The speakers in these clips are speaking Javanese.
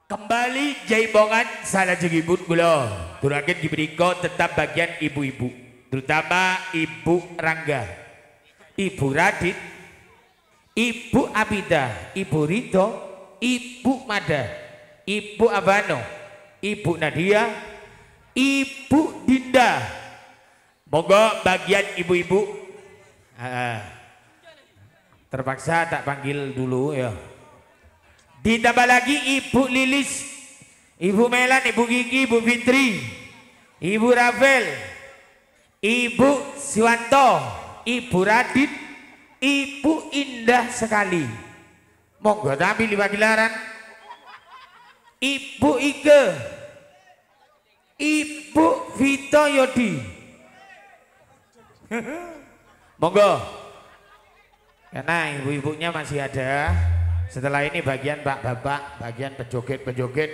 Kembali jaimongan salajengipun kula aturaken dimenika tetap bagian ibu-ibu, terutama Ibu Rangga, Ibu Radit, Ibu Abida, Ibu Rito, Ibu Mada, Ibu Abano, Ibu Nadia, Ibu Dinda. Monggo bagian ibu-ibu. Terpaksa tak panggil dulu ya. Ditambah lagi Ibu Lilis, Ibu Melan, Ibu Gigi, Ibu Fitri, Ibu Rafael, Ibu Siwanto, Ibu Radit, Ibu Indah sekali. Monggo tampil di pagelaran. Ibu Ike, Ibu Vito Yodi. Monggo. Karena ibu-ibunya masih ada. Setelah ini bagian bapak-bapak, bagian pejoget-pejoget,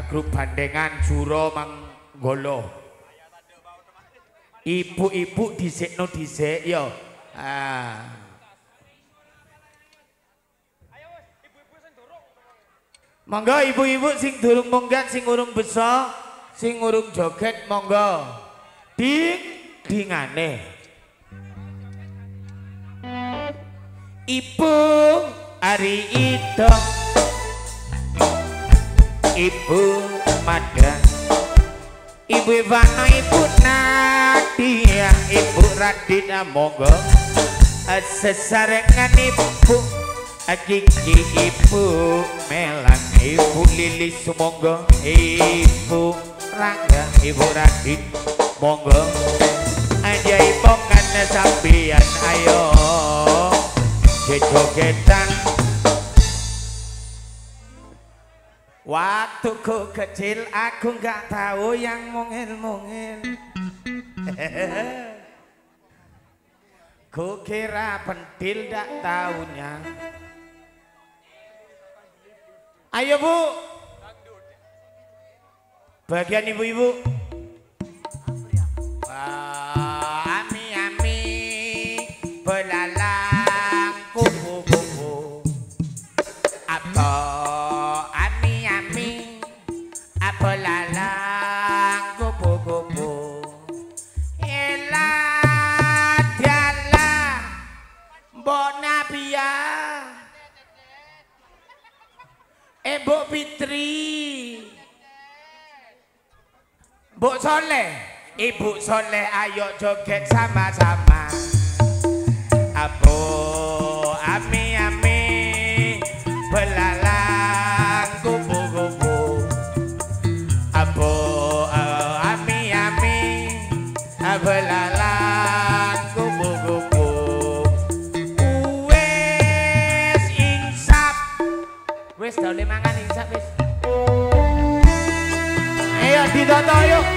grup bandengan Juro Manggolo. Ibu-ibu disekno disek yo. Monggo ibu-ibu sing durung munggat, sing urung beso, sing urung joget, monggo. Dingane. Ibu Ari Ito, Ibu Mada, Ibu Ivana, Ibu Nadia, Ibu Radina, monggo. Sesarengan Ibu Kiki, Ibu Melan, Ibu Lilis, monggo. Ibu Rangga, Ibu Radin, monggo. Jaimongan sampeyan ayo jogetan. Waktu ku kecil aku nggak tahu yang mungil-mungil. Ku kira pentil tak tahunya. Ayo Bu, bagian ibu-ibu. Ami-ami belalang kupu-kupu. Apa ami-ami belalang kupu-kupu. Elah dialah Mbok Nabia, Mbok Fitri, Mbok Soleh, Ibu Soleh, ayo joget sama-sama. Apo ami-ami belalang kupu-kupu. Apo ami-ami belalang kupu-kupu. Wes insap, wes dole mangan insap wes. Ayo ditoto yuk.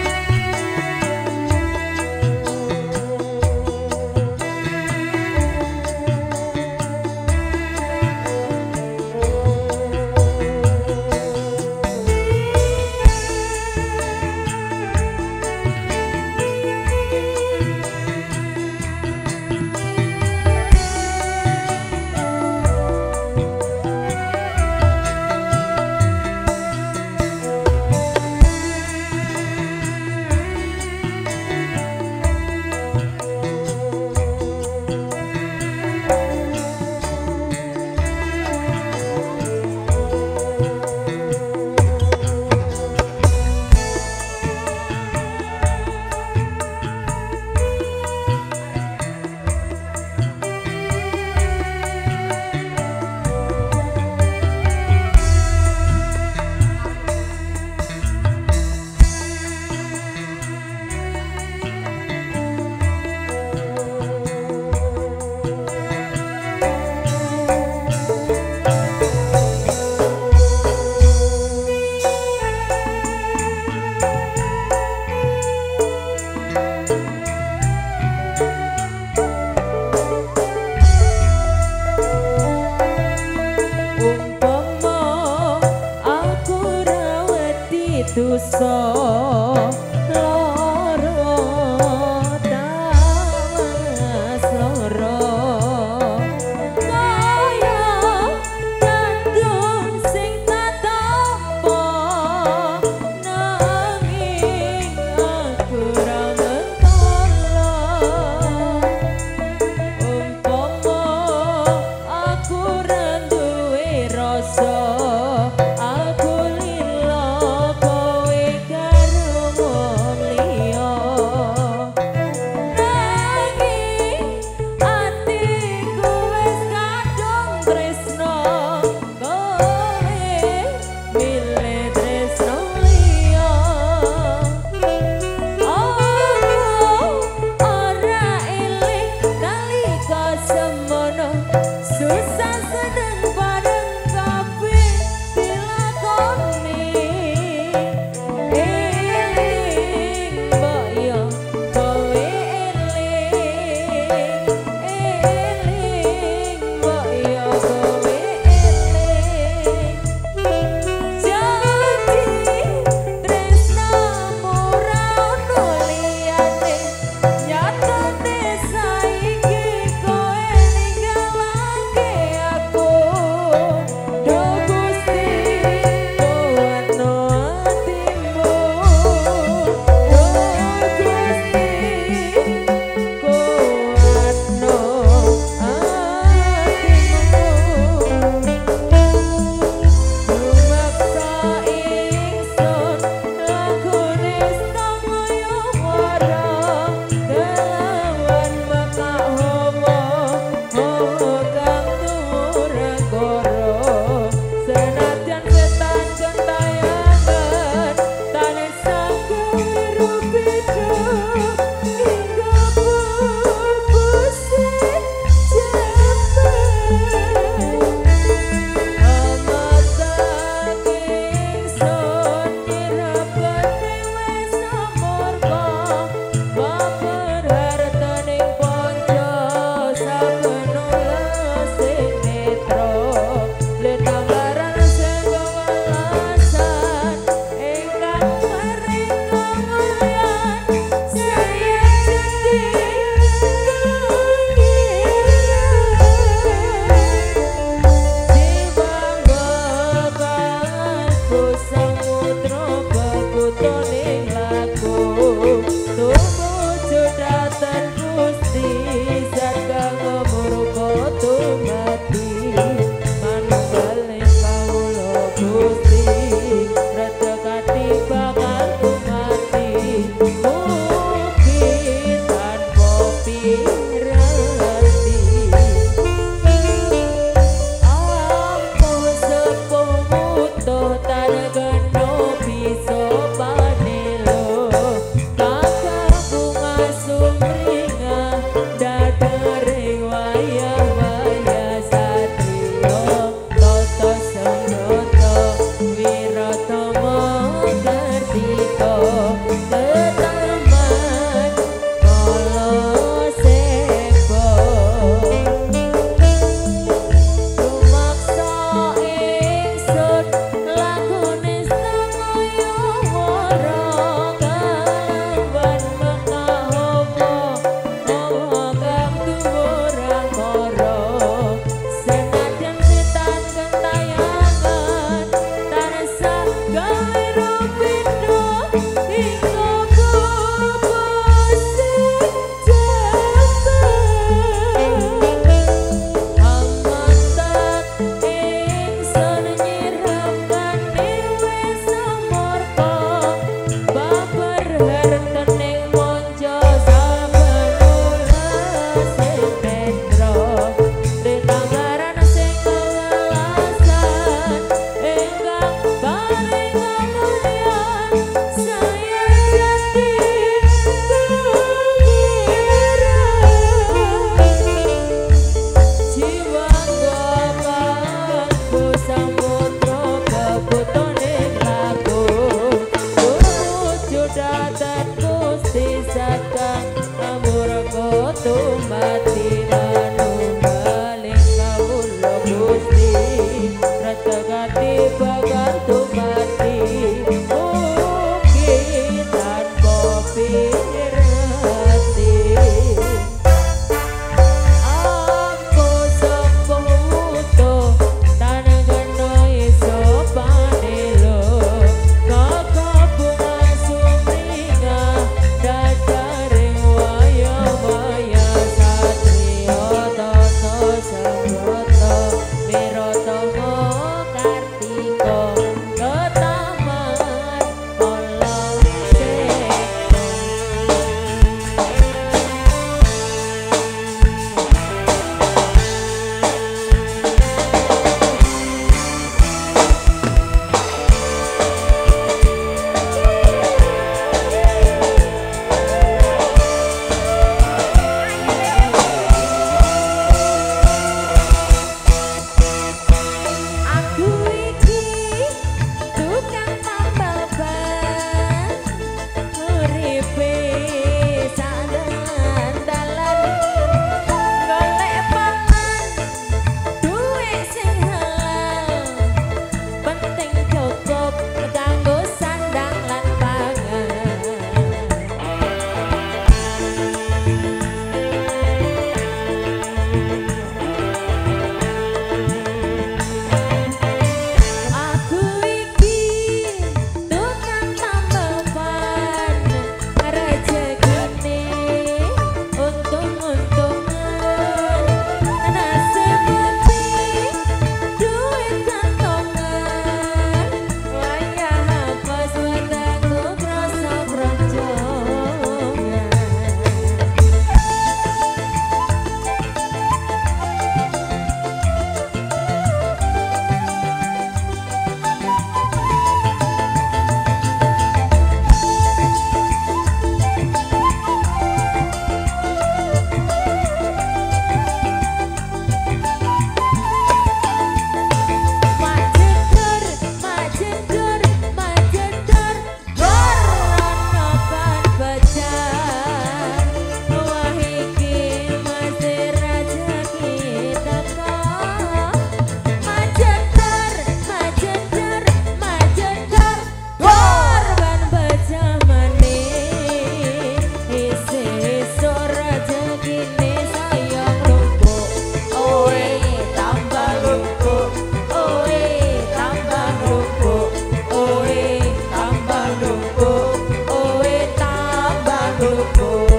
lumpuk, oe tambah lumpuk, oe tambah lumpuk.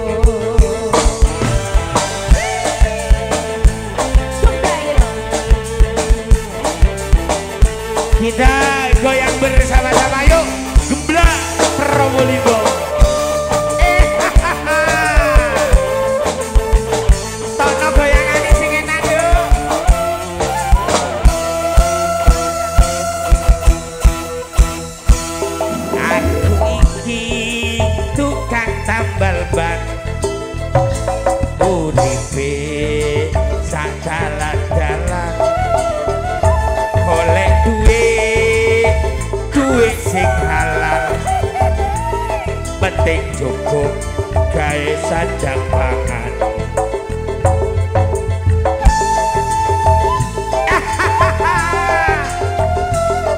Kita goyang bersama-sama yuk, Gemblak Probolinggo. Tono goyangan sing enak yuk. Aku iki tukang tambal ban, uripe sak dalan-dalan, golek duit sing halal, penting cukup gawe sandang pangan.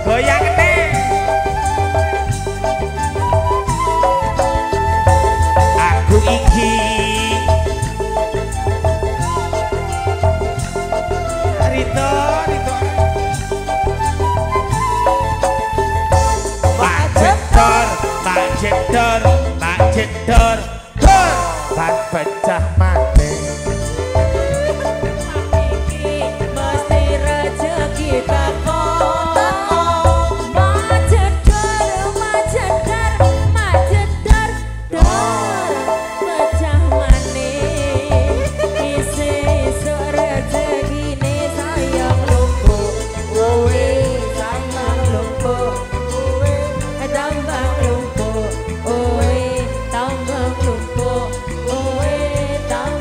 Goyang nih. Aku iki Rito Mak jedor, ban pecah mati. Mesti rezeki teko. Mak jedor, dor pecah maneh. Isih-isuk rezekine sayang lumpuk, kowe tambah lumpuk, kowe tambah lumpuk, kowe tambah lumpuk, kowe tambah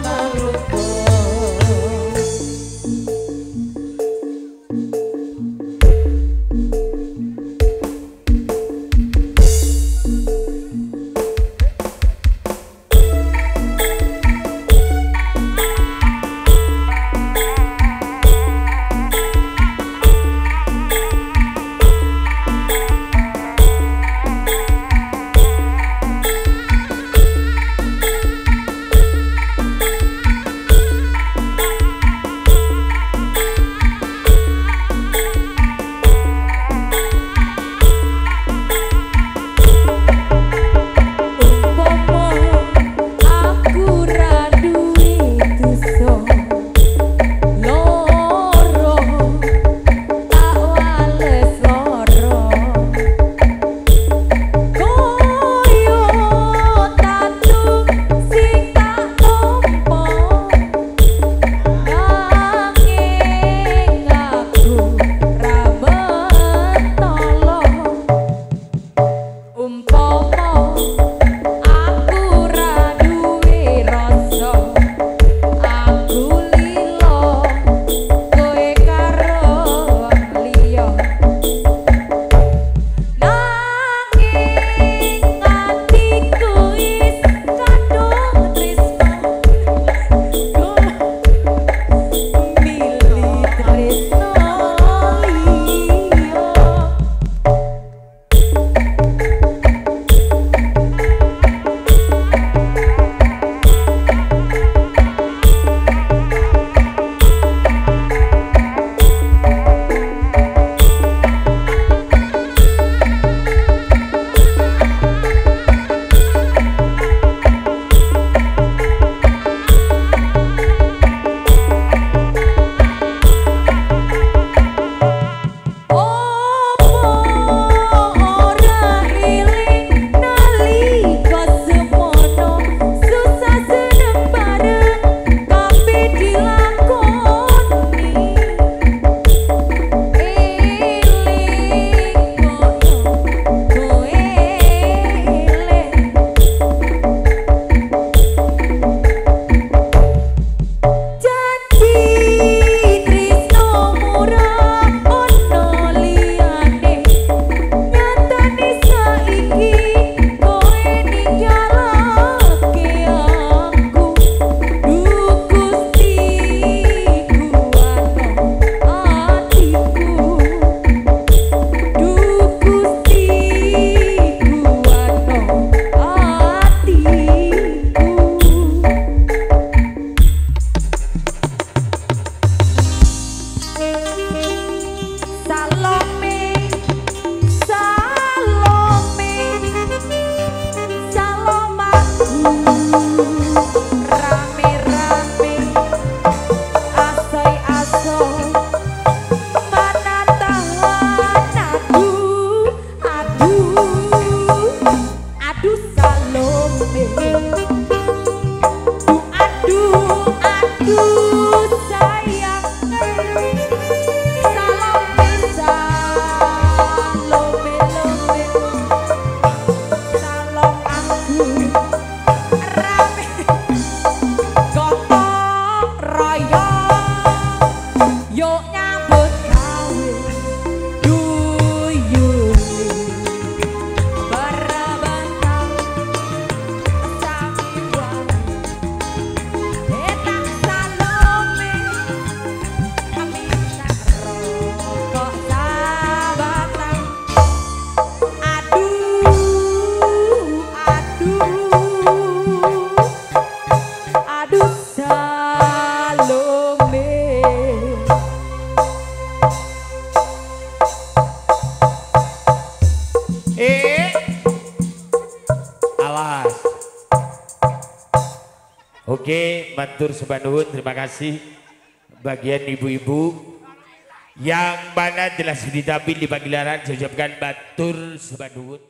aduh Salome. Aduh sayang Salome, Salome, salom aku rame gotong royong yuk nyambut gawe duyune berebentang sami wae enak Salome minta rokok sabatang aduh Salome. Awas. Oke, matur sebanuhun, terima kasih bagian ibu-ibu yang mana jelas ditampil di pagelaran. Saya ucapkan matur sebanuhun.